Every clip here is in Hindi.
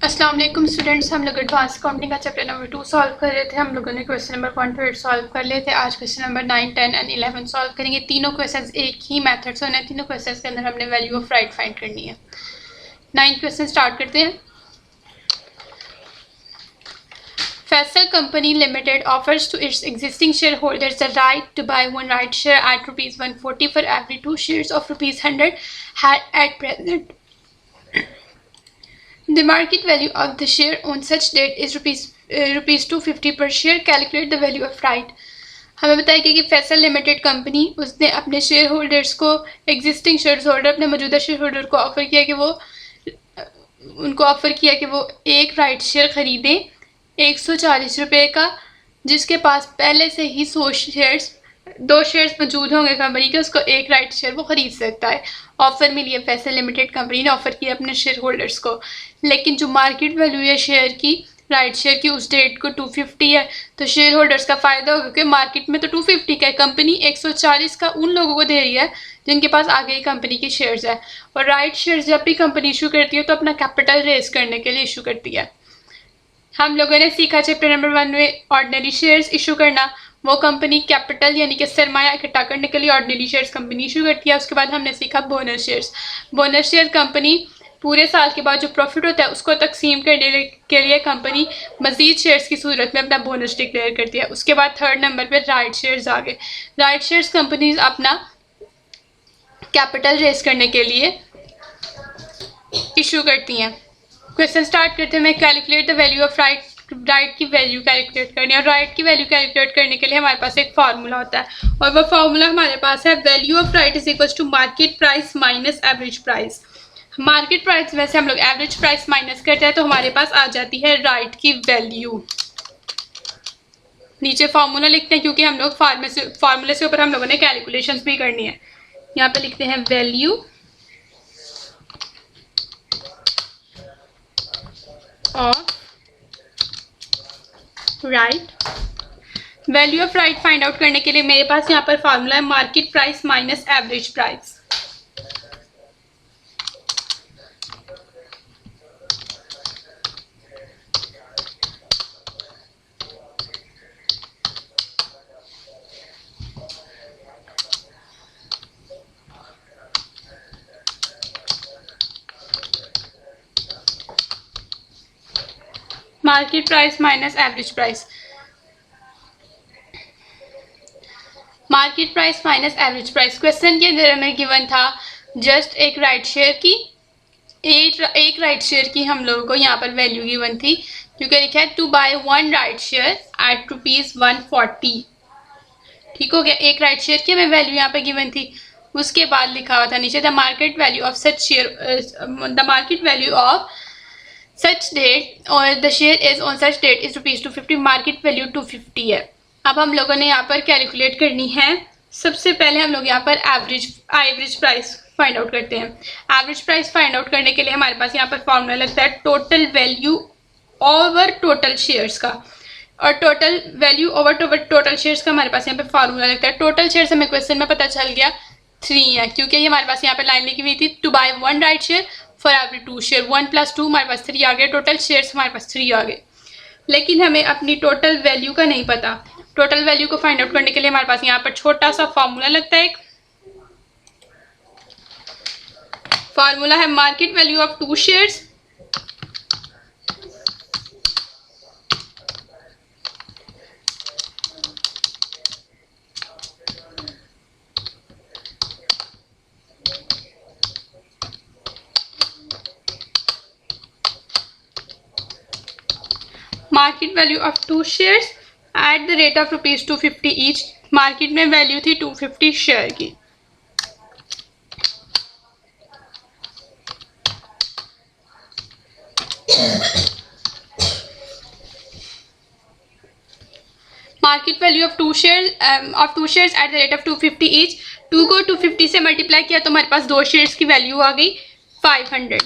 अस्सलाम वालेकुम स्टूडेंट्स, हम लोग एडवांस अकाउंटिंग का चैप्टर नंबर 2 सॉल्व कर रहे थे। हम लोगों ने क्वेश्चन नंबर 1 to 8 सॉल्व कर लिए थे। आज क्वेश्चन नंबर 9, 10 एंड 11 सॉल्व करेंगे। तीनों क्वेश्चंस एक ही मेथड से होने, तीनों क्वेश्चंस के अंदर हमने वैल्यू ऑफ राइट फाइंड करनी है। 9 क्वेश्चन स्टार्ट करते हैं। Faisal Company Limited offers to its existing shareholders the right to buy one right share at rupees 140 for every 2 shares of rupees 100 had at present. The market value of the share on such date is rupees 250 per share. Calculate the value of right. हमें बताया कि फैसल लिमिटेड कंपनी उसने अपने शेयर होल्डर्स को एग्जिस्टिंग शेयर होल्डर अपने मौजूदा शेयर होल्डर को ऑफर किया कि वो एक राइट शेयर खरीदें 140 रुपये का, जिसके पास पहले से ही 2 शेयर्स मौजूद होंगे कंपनी के, उसको एक राइट शेयर वो खरीद सकता है। ऑफर मिली है, फैसल लिमिटेड कंपनी ने ऑफर किया अपने शेयर होल्डर्स को, लेकिन जो मार्केट वैल्यू है शेयर की, राइट शेयर की, उस डेट को 250 है। तो शेयर होल्डर्स का फ़ायदा होगा कि मार्केट में तो 250 का है, कंपनी 140 का उन लोगों को दे रही है जिनके पास आगे ही कंपनी की शेयर्स है। और राइट शेयर्स जब भी कंपनी इशू करती है तो अपना कैपिटल रेज करने के लिए इशू करती है। हम लोगों ने सीखा चैप्टर नंबर 1 में ऑर्डिनरी शेयर्स इशू करना। वो कंपनी कैपिटल यानी कि सरमाया इकट्ठा करने के लिए ऑर्डिनरी शेयर्स कंपनी इशू करती है। उसके बाद हमने सीखा bonus shares. Bonus share company पूरे साल के बाद जो प्रॉफिट होता है उसको तकसीम करने के लिए कंपनी मजीद शेयर्स की सूरत में अपना बोनस डिक्लेयर करती है। उसके बाद 3rd नंबर पे राइट शेयर्स आ गए। राइट शेयर्स कंपनीज अपना कैपिटल रेज करने के लिए इशू करती हैं। क्वेश्चन स्टार्ट करते हैं। मैं calculate the value of right की वैल्यू कैलकुलेट करनी है। और राइट की वैल्यू कैलकुलेट करने के लिए हमारे पास एक फार्मूला होता है, और वो फार्मूला हमारे पास है value of right is equal to market price minus average price. Market price में से हम लोग एवरेज प्राइस माइनस करते हैं तो हमारे पास आ जाती है राइट की वैल्यू। नीचे फार्मूला लिखते हैं क्योंकि हम लोग फार्मूले से ऊपर हम लोगों ने कैलकुलेशंस भी करनी है। यहाँ पे लिखते हैं value of right. Value of right find out करने के लिए मेरे पास यहाँ पर फार्मूला है market price minus average price. Market price minus average price. Market price minus average price question के अंदर हमें गिवन था जस्ट एक राइट शेयर की, एक राइट शेयर की हम लोगों को यहाँ पर वैल्यू गिवन थी, क्योंकि लिखा है two by one right share at rupees 140। ठीक हो गया, एक राइट शेयर की हमें वैल्यू यहाँ पर गिवन थी। उसके बाद लिखा हुआ था नीचे the market value of such share, the market value of such date और the share is on such date is rupees 250। Market value 250 है। अब हम लोगों ने यहाँ पर कैलकुलेट करनी है। सबसे पहले हम लोग यहाँ पर एवरेज प्राइस फाइंड आउट करते हैं। एवरेज प्राइस फाइंड आउट करने के लिए हमारे पास यहाँ पर फॉर्मूला लगता है total value over total shares का, और total value over total shares का हमारे पास यहाँ पर फॉर्मूला लगता है। टोटल शेयर्स हमें क्वेश्चन में पता चल गया 3 है, क्योंकि ये हमारे पास यहाँ पर लाइन लिखी हुई थी two by one right share for every 2 share. 1 + 2 हमारे पास 3 आ गए, टोटल शेयर्स हमारे पास 3 आ गए। लेकिन हमें अपनी टोटल वैल्यू का नहीं पता। टोटल वैल्यू को फाइंड आउट करने के लिए हमारे पास यहाँ पर छोटा सा फॉर्मूला लगता है। एक फॉर्मूला है market value of 2 shares market value of 2 shares at the rate of rupees 250 each. Market में वैल्यू थी 250 शेयर की। Market value of 2 shares at the rate of 250 each. 2 को 250 से मल्टीप्लाई किया तो हमारे पास 2 शेयर्स की वैल्यू आ गई 500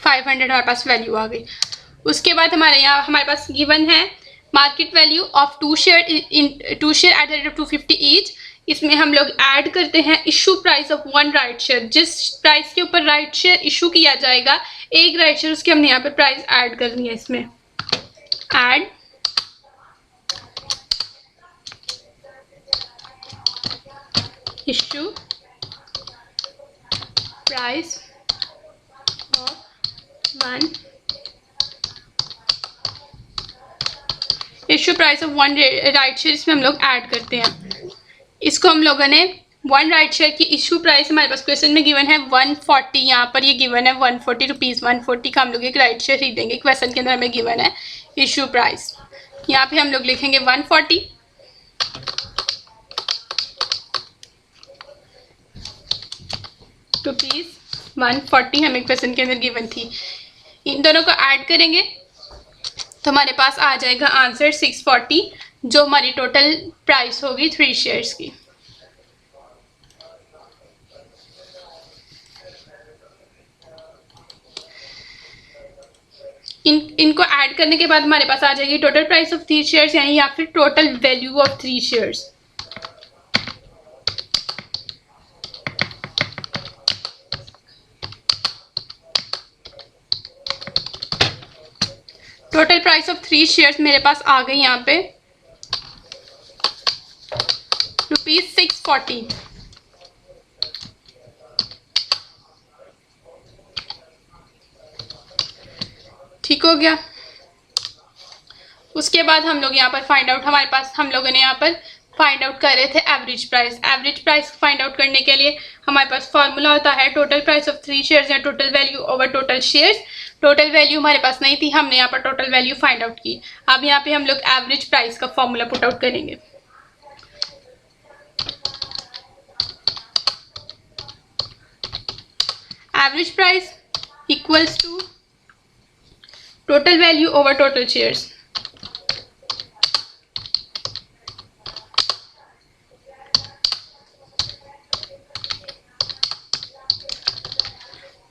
हमारे पास वैल्यू आ गई। उसके बाद हमारे पास गिवन है market value of 2 share eight the rate of 250 each इसमें हम लोग ऐड करते हैं issue price of one right share. जिस प्राइस के ऊपर राइट शेयर इशू किया जाएगा एक राइट शेयर, उसकी हमने यहाँ पे प्राइस ऐड करनी है। इसमें add issue price of one issue price of one right share, इसमें हम लोग ऐड करते हैं। इसको हम लोगों ने वन राइट शेयर की इशू प्राइस हमारे पास क्वेश्चन में गिवन है 140, यहाँ पर ये गिवन है 140 रुपीज़। 140 का हम लोग एक राइट शेयर खरीदेंगे। क्वेश्चन के अंदर हमें गिवन है इशू प्राइस, यहाँ पे हम लोग लिखेंगे 140 रुपीज़। 140 हमें क्वेश्चन के अंदर गिवन थी। इन दोनों को ऐड करेंगे तो हमारे पास आ जाएगा आंसर 640, जो हमारी टोटल प्राइस होगी 3 शेयर्स की। इनको ऐड करने के बाद हमारे पास आ जाएगी टोटल प्राइस ऑफ 3 शेयर्स, यानी या फिर total value of 3 shares. Total price of 3 shares मेरे पास आ गई यहाँ पे ₹640। ठीक हो गया। उसके बाद हम लोग यहाँ पर फाइंड आउट, हमारे पास हम लोगों ने यहाँ पर फाइंड आउट कर रहे थे average price. Average price find out करने के लिए हमारे पास फॉर्मूला होता है टोटल प्राइस ऑफ 3 शेयर्स या total value over total shares. Total value हमारे पास नहीं थी, हमने यहाँ पर टोटल वैल्यू फाइंड आउट की। अब यहाँ पे हम लोग एवरेज प्राइस का फॉर्मूला पुट आउट करेंगे। Average price equals to total value over total shares.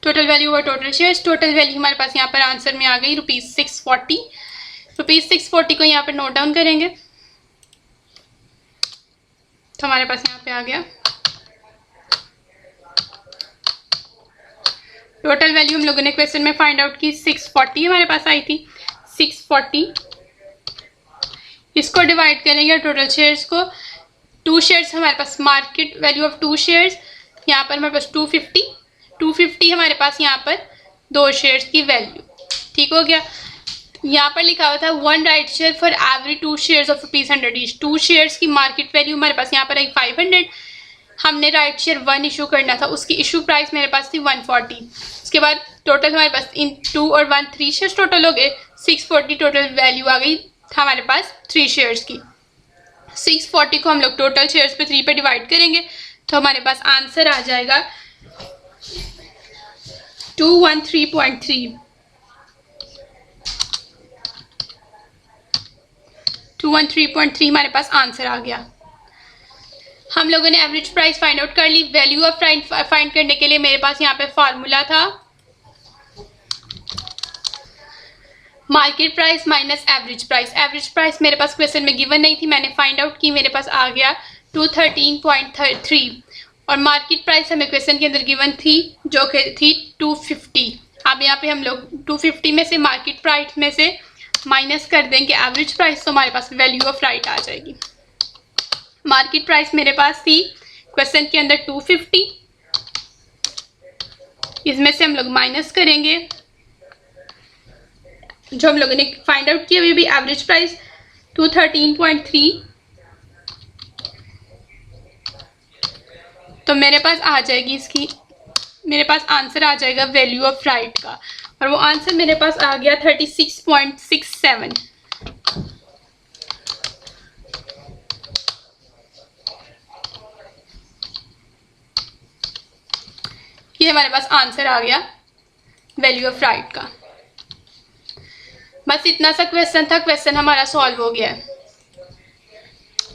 Total value over total shares. Total value हमारे पास यहाँ पर आंसर में आ गई ₹640। ₹640 को यहाँ पर नोट डाउन करेंगे तो हमारे पास यहाँ पे आ गया टोटल वैल्यू। हम लोगों ने क्वेश्चन में फाइंड आउट की 640 हमारे पास आई थी। 640 इसको डिवाइड करेंगे टोटल शेयर्स को। 2 शेयर्स हमारे पास मार्केट वैल्यू ऑफ 2 शेयर्स, यहाँ पर हमारे पास 250 हमारे पास यहाँ पर 2 शेयर्स की वैल्यू। ठीक हो गया। यहाँ पर लिखा हुआ था 1 right share for every 2 shares of ₹100 each. 2 shares की मार्केट वैल्यू हमारे पास यहाँ पर आई 500। हमने राइट शेयर 1 इशू करना था, उसकी इशू प्राइस मेरे पास थी 140। उसके बाद टोटल हमारे पास इन 2 और 1 3 शेयर्स टोटल हो गए। 640 टोटल वैल्यू आ गई था हमारे पास 3 शेयर्स की। 640 को हम लोग टोटल शेयर्स पे 3 पे डिवाइड करेंगे तो हमारे पास आंसर आ जाएगा 213.3। 213.3 हमारे पास आंसर आ गया। हम लोगों ने एवरेज प्राइस फाइंड आउट कर ली। वैल्यू ऑफ फाइंड करने के लिए मेरे पास यहाँ पे फॉर्मूला था market price minus average price. Average price मेरे पास क्वेश्चन में गिवन नहीं थी, मैंने फाइंड आउट की, मेरे पास आ गया 213.3 और मार्केट प्राइस हमें क्वेश्चन के अंदर गिवन थी जो थी 250। अब यहाँ पे हम लोग 250 में से मार्केट प्राइस में से माइनस कर देंगे एवरेज प्राइस तो हमारे पास वैल्यू ऑफ राइट आ जाएगी। मार्केट प्राइस मेरे पास थी क्वेश्चन के अंदर 250, इसमें से हम लोग माइनस करेंगे जो हम लोगों ने फाइंड आउट किया, भी एवरेज प्राइस 213.3, तो मेरे पास आ जाएगी इसकी, मेरे पास आंसर आ जाएगा वैल्यू ऑफ राइट का, और वो आंसर मेरे पास आ गया 36.67। ये हमारे पास आंसर आ गया वैल्यू ऑफ राइट का। बस इतना सा क्वेश्चन था, क्वेश्चन हमारा सॉल्व हो गया है।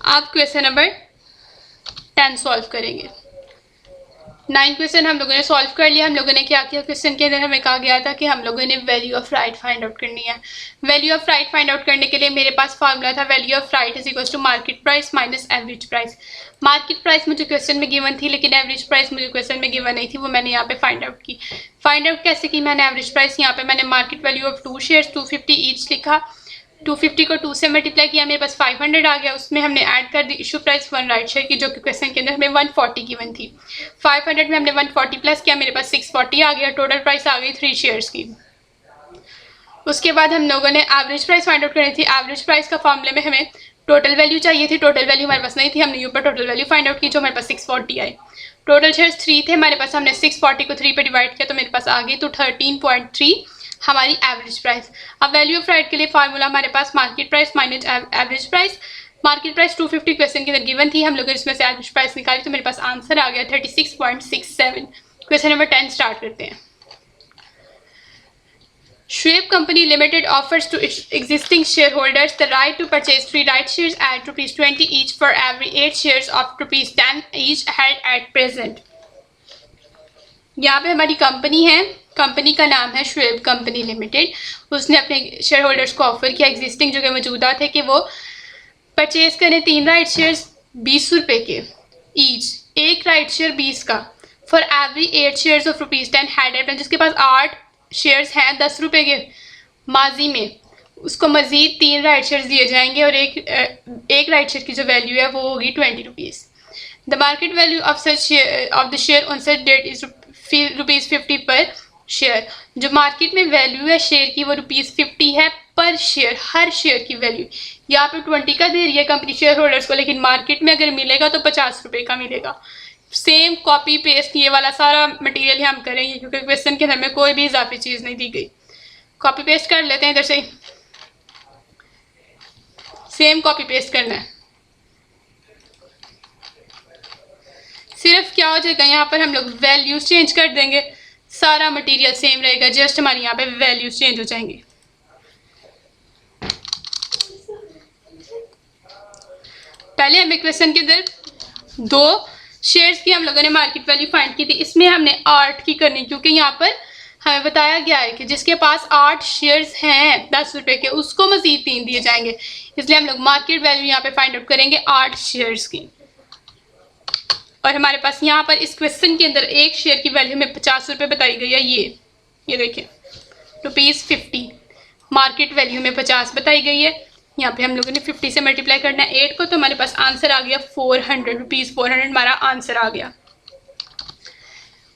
आप क्वेश्चन नंबर 10 सॉल्व करेंगे। 9 क्वेश्चन हम लोगों ने सॉल्व कर लिया। हम लोगों ने क्या किया, क्वेश्चन के अंदर हमें कहा गया था कि हम लोगों ने value of right find out करनी है। Value of right find out करने के लिए मेरे पास फार्मूला था value of right is equal to market price minus average price. Market price मुझे क्वेश्चन में गिवन थी, लेकिन एवरेज प्राइस मुझे क्वेश्चन में गिवन नहीं थी, वो मैंने यहाँ पे फाइंड आउट की। फाइंड आउट कैसे की मैंने एवरेज प्राइस, यहाँ पे मैंने market value of 2 shares 250 each लिखा, 250 को 2 से मल्टीप्लाई किया, मेरे पास 500 आ गया। उसमें हमने ऐड कर दी इशू प्राइस 1 राइट शेयर की, जो कि क्वेश्चन के अंदर हमें 140 गिवन थी। 500 में हमने 140 प्लस किया, मेरे पास 640 आ गया। टोटल प्राइस आ गई 3 शेयर्स की। उसके बाद हम लोगों ने एवरेज प्राइस फाइंड आउट करनी थी। एवरेज प्राइस का फॉर्मूले में हमें टोटल वैल्यू चाहिए थी, टोटल वैल्यू हमारे पास नहीं थी, हमने ऊपर टोटल वैल्यू फाइंड आउट की जो हमारे पास 640 आई। टोटल शेयर्स 3 थे हमारे पास, हमने 640 को 3 पे डिवाइड किया तो मेरे पास आ गई तो 13.3 हमारी एवरेज प्राइस। अब वैल्यू ऑफ राइट के लिए फार्मूला हमारे पास market price minus average price. Market price 250 question के अंदर गिवन थी, हम लोग इसमें से एवरेज प्राइस निकाली तो मेरे पास आंसर आ गया 36.67। क्वेश्चन नंबर 10 स्टार्ट करते हैं। Schwab Company Limited offers to its existing shareholders the right to purchase 3 right shares at ₹20 each for every 8 shares of ₹10 each held at present। यहाँ पे हमारी कंपनी है, कंपनी का नाम है श्वेब कंपनी लिमिटेड। उसने अपने शेयर होल्डर्स को ऑफर किया एग्जिस्टिंग जो कि मौजूदा थे कि वो परचेज करें 3 राइट शेयर्स 20 रुपये के ईच, एक राइट शेयर 20 का, for every 8 shares of ₹10 had at, जिसके पास 8 शेयर्स हैं 10 रुपये के माजी में, उसको मज़ीद 3 राइट शेयर्स दिए जाएंगे और एक राइट शेयर की जो वैल्यू है वो होगी ₹20। The market value of the share on such date is ₹50 per share. जो मार्केट में वैल्यू है शेयर की वो ₹50 है पर शेयर, हर शेयर की वैल्यू। यहाँ पे 20 का दे रही है कंपनी शेयर होल्डर्स को, लेकिन मार्केट में अगर मिलेगा तो 50 रुपये का मिलेगा। सेम कॉपी पेस्ट ये वाला सारा मटेरियल हम करेंगे क्योंकि क्वेश्चन के अंदर में कोई भी इजाफी चीज़ नहीं दी गई। कॉपी पेस्ट कर लेते हैं इधर से, सेम कॉपी पेस्ट करना है। सिर्फ क्या हो जाएगा, यहाँ पर हम लोग वैल्यूज चेंज कर देंगे, सारा मटेरियल सेम रहेगा, जस्ट हमारे यहाँ पे वैल्यूज चेंज हो जाएंगे। पहले हमें क्वेश्चन के अंदर 2 शेयर्स की हम लोगों ने मार्केट वैल्यू फाइंड की थी, इसमें हमने 8 की करनी, क्योंकि यहाँ पर हमें बताया गया है कि जिसके पास 8 शेयर्स हैं 10 रुपये के उसको मजीद 3 दिए जाएंगे, इसलिए हम लोग मार्केट वैल्यू यहाँ पे फाइंड आउट करेंगे 8 शेयर्स की। और हमारे पास यहाँ पर इस क्वेश्चन के अंदर एक शेयर की वैल्यू में 50 रुपये बताई गई है। ये देखिए ₹50, मार्केट वैल्यू में 50 बताई गई है। यहाँ पे हम लोगों ने 50 से मल्टीप्लाई करना है 8 को, तो हमारे पास आंसर आ गया ₹400। 400 हमारा आंसर आ गया।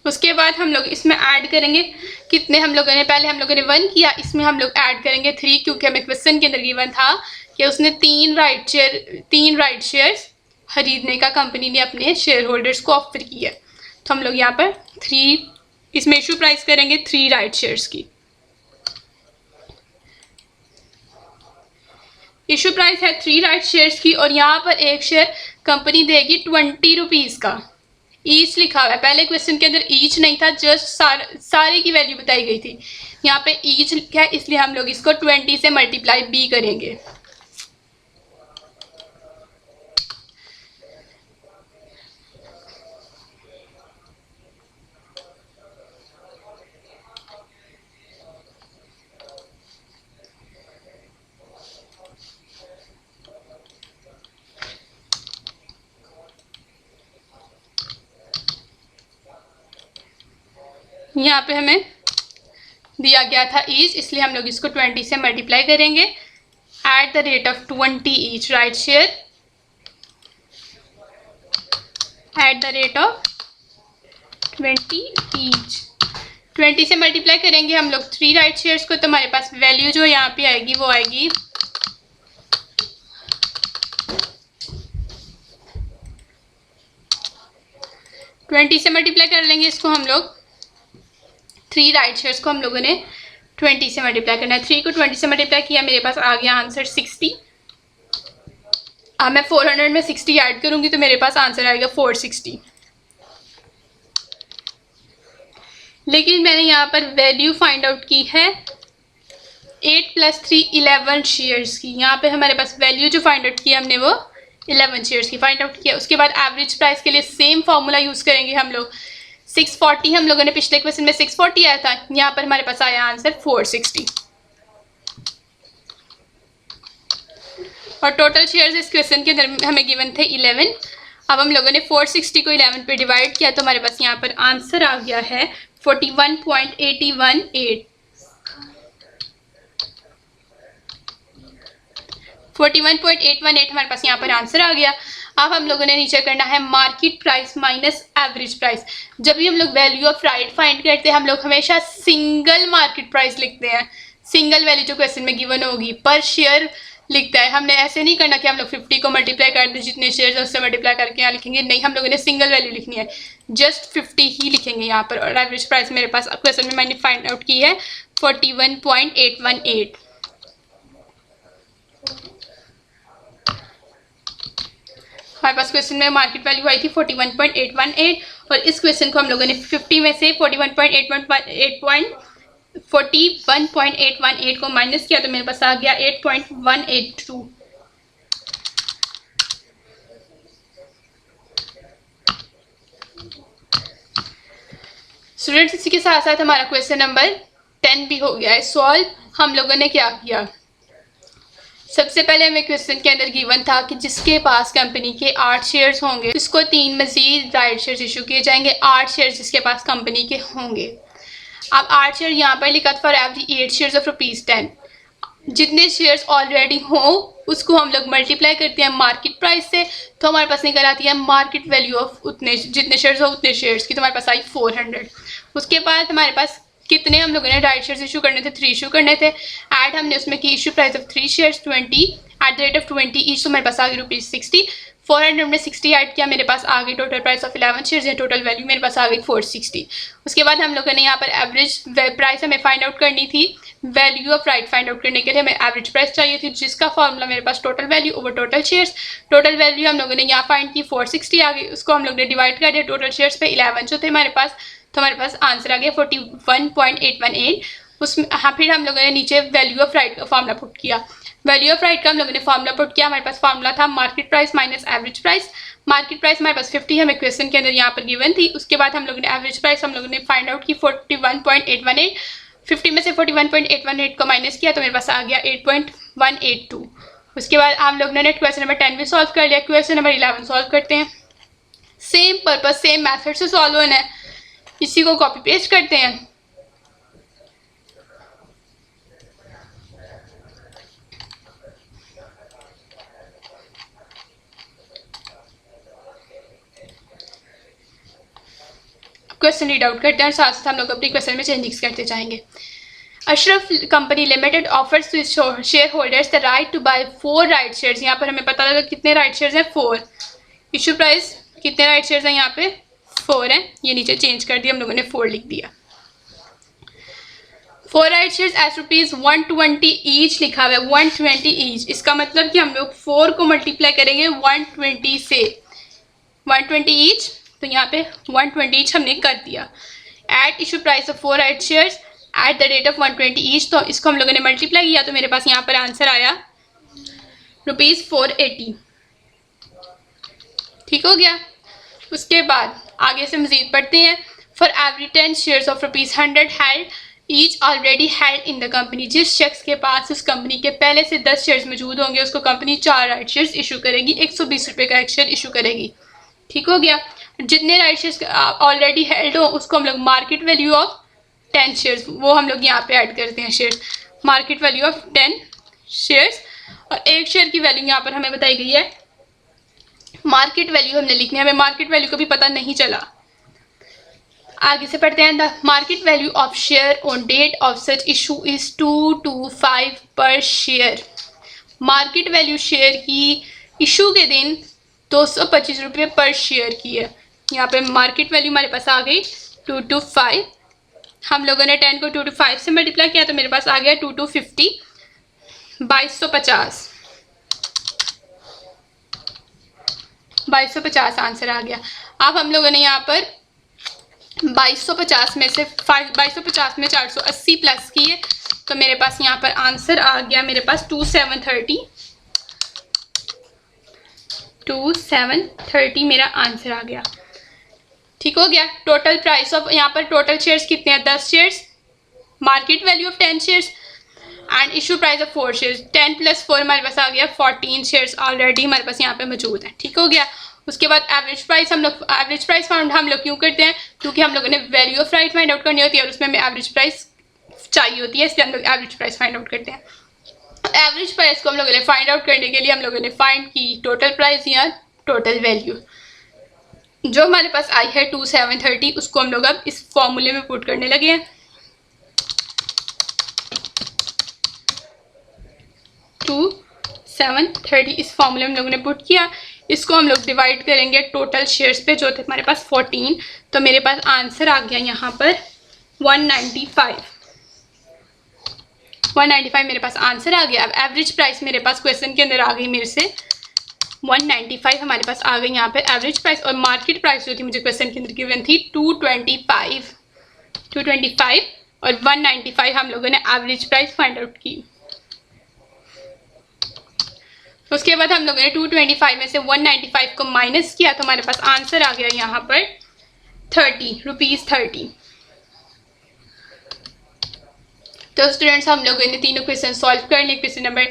उसके बाद हम लोग इसमें ऐड करेंगे कितने, हम लोगों ने पहले हम लोगों ने 1 किया, इसमें हम लोग ऐड करेंगे 3, क्योंकि हमें क्वेश्चन के अंदर गिवन था कि उसने 3 राइट शेयर्स खरीदने का कंपनी ने अपने शेयर होल्डर्स को ऑफर किया। तो हम लोग यहाँ पर 3 इसमें इशू प्राइस करेंगे 3 राइट शेयर्स की। इशू प्राइस है 3 राइट शेयर्स की, और यहाँ पर एक शेयर कंपनी देगी ₹20 का। ईच लिखा हुआ है, पहले क्वेश्चन के अंदर ईच नहीं था, जस्ट सारे की वैल्यू बताई गई थी। यहाँ पे ईच लिखा है, इसलिए हम लोग इसको 20 से मल्टीप्लाई भी करेंगे। यहाँ पे हमें दिया गया था ईच, इसलिए हम लोग इसको 20 से मल्टीप्लाई करेंगे। Eight the rate of 20 each right share, eight the rate of 20 each. 20 से मल्टीप्लाई करेंगे हम लोग 3 राइट शेयर्स को, तो हमारे पास वैल्यू जो यहाँ पे आएगी वो आएगी ट्वेंटी से मल्टीप्लाई कर लेंगे इसको हम लोग। 3 राइट शेयर्स को हम लोगों ने 20 से मल्टीप्लाई करना है। 3 को 20 से मल्टीप्लाई किया, मेरे पास आ गया आंसर 60। अब मैं 400 में 60 ऐड करूंगी तो मेरे पास आंसर आएगा 460। लेकिन मैंने यहाँ पर वैल्यू फाइंड आउट की है 8 + 3 11 शेयर्स की। यहाँ पे हमारे पास वैल्यू जो फाइंड आउट की हमने वो 11 शेयर्स की फाइंड आउट किया। उसके बाद एवरेज प्राइस के लिए सेम फार्मूला यूज़ करेंगे हम लोग। 640 हम लोगों ने पिछले क्वेश्चन में 640 आया था, यहाँ पर हमारे पास आया आंसर 460। और टोटल शेयर्स इस क्वेश्चन के अंदर हमें गिवन थे 11। अब हम लोगों ने 460 को 11 पे डिवाइड किया तो हमारे पास यहाँ पर आंसर आ गया है 41.818। 41.818 हमारे पास यहाँ पर आंसर आ गया। अब हम लोगों ने नीचे करना है market price minus average price. जब भी हम लोग वैल्यू ऑफ राइट फाइंड करते हैं हम लोग हमेशा सिंगल मार्केट प्राइस लिखते हैं, सिंगल वैल्यू जो क्वेश्चन में गिवन होगी पर शेयर लिखता है। हमने ऐसे नहीं करना कि हम लोग 50 को मल्टीप्लाई कर दें, जितने शेयर्स है उससे मल्टीप्लाई करके यहाँ लिखेंगे, नहीं, हम लोगों ने सिंगल वैल्यू लिखनी है, जस्ट 50 ही लिखेंगे यहाँ पर। और एवरेज प्राइस मेरे पास क्वेश्चन में मैंने फाइंड आउट की है 41.818। हमारे पास क्वेश्चन में मार्केट वैल्यू आई थी 41.818 और इस क्वेश्चन को हम लोगों ने 50 में से 41.818 को माइनस किया तो मेरे पास आ गया 8.182। स्टूडेंट्स इसी के साथ साथ हमारा क्वेश्चन नंबर 10 भी हो गया है सॉल्व। हम लोगों ने क्या किया, सबसे पहले हमें क्वेश्चन के अंदर गिवन था कि जिसके पास कंपनी के 8 शेयर्स होंगे उसको 3 मजीद राइट शेयर्स इशू किए जाएंगे, 8 शेयर्स जिसके पास कंपनी के होंगे। अब 8 शेयर यहाँ पर लिखा फॉर एवरी 8 शेयर्स ऑफ ₹10। जितने शेयर्स ऑलरेडी हो उसको हम लोग मल्टीप्लाई करते हैं मार्केट प्राइस से, तो हमारे पास निकल आती है मार्केट वैल्यू ऑफ उतने जितने शेयर्स हो उतने शेयर्स की, तो हमारे पास आई 400। उसके बाद हमारे पास कितने हम लोगों ने राइट शेयर्स इशू करने थे, 3 इशू करने थे। ऐड हमने उसमें की issue price of 3 shares 20 eight the rate of 20 each, तो मेरे पास आ गई ₹60। 400 में 60 ऐड किया, मेरे पास आ गई टोटल प्राइस ऑफ 11 शेयर्स या टोटल वैल्यू मेरे पास आ गई 460। उसके बाद हम लोगों ने यहाँ पर एवरेज प्राइस हमें फाइंड आउट करनी थी। Value of right find out करने के लिए हमें एवरेज प्राइस चाहिए थी, जिसका फॉर्मूला मेरे पास total value over total shares. Total value हम लोगों ने यहाँ फाइंड की 460 आ गई, उसको हम लोग ने डिवाइड कर दिया टोटल शेयर्स पे 11 जो थे हमारे पास, तो हमारे पास आंसर आ गया 41.818। उसमें हाँ फिर हम लोगों ने नीचे वैल्यू ऑफ राइट का फॉर्मूला पुट किया। वैल्यू ऑफ राइट का हम लोगों ने फॉर्मूला पुट किया, हमारे पास फॉर्मूला था market price minus average price. Market price हमारे पास 50 हमें क्वेश्चन के अंदर यहाँ पर गिवन थी। उसके बाद हम लोगों ने एवरेज प्राइस हम लोगों ने फाइंड आउट की 41.818। 50 में से 41.818 को माइनस किया तो मेरे पास आ गया 8.182। उसके बाद हम लोगों ने क्वेश्चन नंबर 10 भी सॉल्व कर लिया। क्वेश्चन नंबर 11 सॉल्व करते हैं। सेम पर्पज सेम मैथड से सॉल्व होना है, इसी को कॉपी पेस्ट करते हैं। क्वेश्चन रीड आउट करते हैं और साथ साथ हम लोग अपनी क्वेश्चन में चेंजेस करते जाएंगे। Ashraf company limited offers to shareholders the right to buy 4 right shares. यहाँ पर हमें पता लगा कितने राइट शेयर्स हैं, 4। इशू प्राइस कितने राइट शेयर्स हैं, यहाँ पे 4 हैं, ये नीचे चेंज कर दिया हम लोगों ने 4 लिख दिया। 4 राइट शेयर्स एट ₹120 ईच लिखा हुआ है, 120 ईच। इसका मतलब कि हम लोग 4 को मल्टीप्लाई करेंगे 120 से, 120 ईच, तो यहाँ पे 120 ईच हमने कर दिया। At issue price of 4 right shares at the rate of 120 each, तो इसको हम लोगों ने मल्टीप्लाई किया तो मेरे पास यहाँ पर आंसर आया ₹480। ठीक हो गया। उसके बाद आगे से मजीद पढ़ते हैं। For every 10 shares of ₹100 held each already held in the company. जिस शख्स के पास उस कंपनी के पहले से 10 शेयर्स मौजूद होंगे उसको कंपनी 4 राइट शेयर्स इशू करेगी, ₹120 का एक शेयर इशू करेगी। ठीक हो गया। जितने राइट शेयर्स ऑलरेडी हेल्ड हो उसको हम लोग मार्केट वैल्यू ऑफ 10 शेयर्स, वो हम लोग यहाँ पे ऐड करते हैं shares, market value of 10 shares. और एक शेयर की वैल्यू यहाँ पर हमें बताई गई है, मार्केट वैल्यू हमने लिखनी है, हमें मार्केट वैल्यू का भी पता नहीं चला। आगे से पढ़ते हैं। The market value of share on date of such issue is 225 per share. Market value share की इशू के दिन ₹225 पर शेयर की है। यहाँ पे मार्केट वैल्यू हमारे पास आ गई 225। हम लोगों ने 10 को 225 से मल्टीप्लाई किया तो मेरे पास आ गया 2250, 2250 आंसर आ गया। अब हम लोगों ने यहाँ पर 2250 में से 2250 में 480 प्लस किए तो मेरे पास यहाँ पर आंसर आ गया मेरे पास 2730 मेरा आंसर आ गया। ठीक हो गया। टोटल प्राइस ऑफ, यहाँ पर टोटल शेयर्स कितने हैं, 10 shares, market value of 10 shares and issue price of 4 shares. 10 + 4 हमारे पास आ गया 14 शेयर्स ऑलरेडी हमारे पास यहाँ पे मौजूद है। ठीक हो गया। उसके बाद एवरेज प्राइस, हम लोग एवरेज प्राइस फाउंड हम लोग क्यों करते हैं, क्योंकि हम लोगों ने value of right find out करनी होती है और उसमें हमें एवरेज प्राइस चाहिए होती है, इसलिए हम लोग एवरेज प्राइस फाइंड आउट करते हैं। एवरेज प्राइस को हम लोगों ने फाइंड आउट करने के लिए हम लोगों ने फाइंड की टोटल प्राइस या टोटल वैल्यू। जो हमारे पास आई है 2730, उसको हम लोग अब इस फॉर्मूले में पुट करने लगे हैं। 2730 इस फॉर्मूले में हम लोगों ने पुट किया। इसको हम लोग डिवाइड करेंगे टोटल शेयर्स पे, जो थे हमारे पास 14, तो मेरे पास आंसर आ गया यहाँ पर 195 मेरे पास आंसर आ गया। अब एवरेज प्राइस मेरे पास क्वेश्चन के अंदर आ गई मेरे से 195 हमारे पास आ गई यहाँ पे एवरेज प्राइस, और मार्केट प्राइस जो थी मुझे क्वेश्चन के अंदर गिवन थी 225 और 195 हम लोगों ने एवरेज प्राइस फाइंड आउट की। उसके बाद हम लोगों ने 225 में से 195 को माइनस किया, तो हमारे पास आंसर आ गया यहाँ पर 30 तो स्टूडेंट्स हम लोगों ने तीनों क्वेश्चन सॉल्व कर लिए, क्वेश्चन नंबर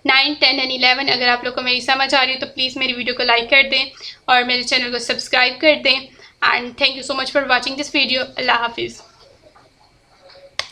9, 10 एंड 11। अगर आप लोग को मेरी समझ आ रही है तो प्लीज़ मेरी वीडियो को लाइक कर दें और मेरे चैनल को सब्सक्राइब कर दें। And thank you so much for watching this video. अल्लाह हाफिज़।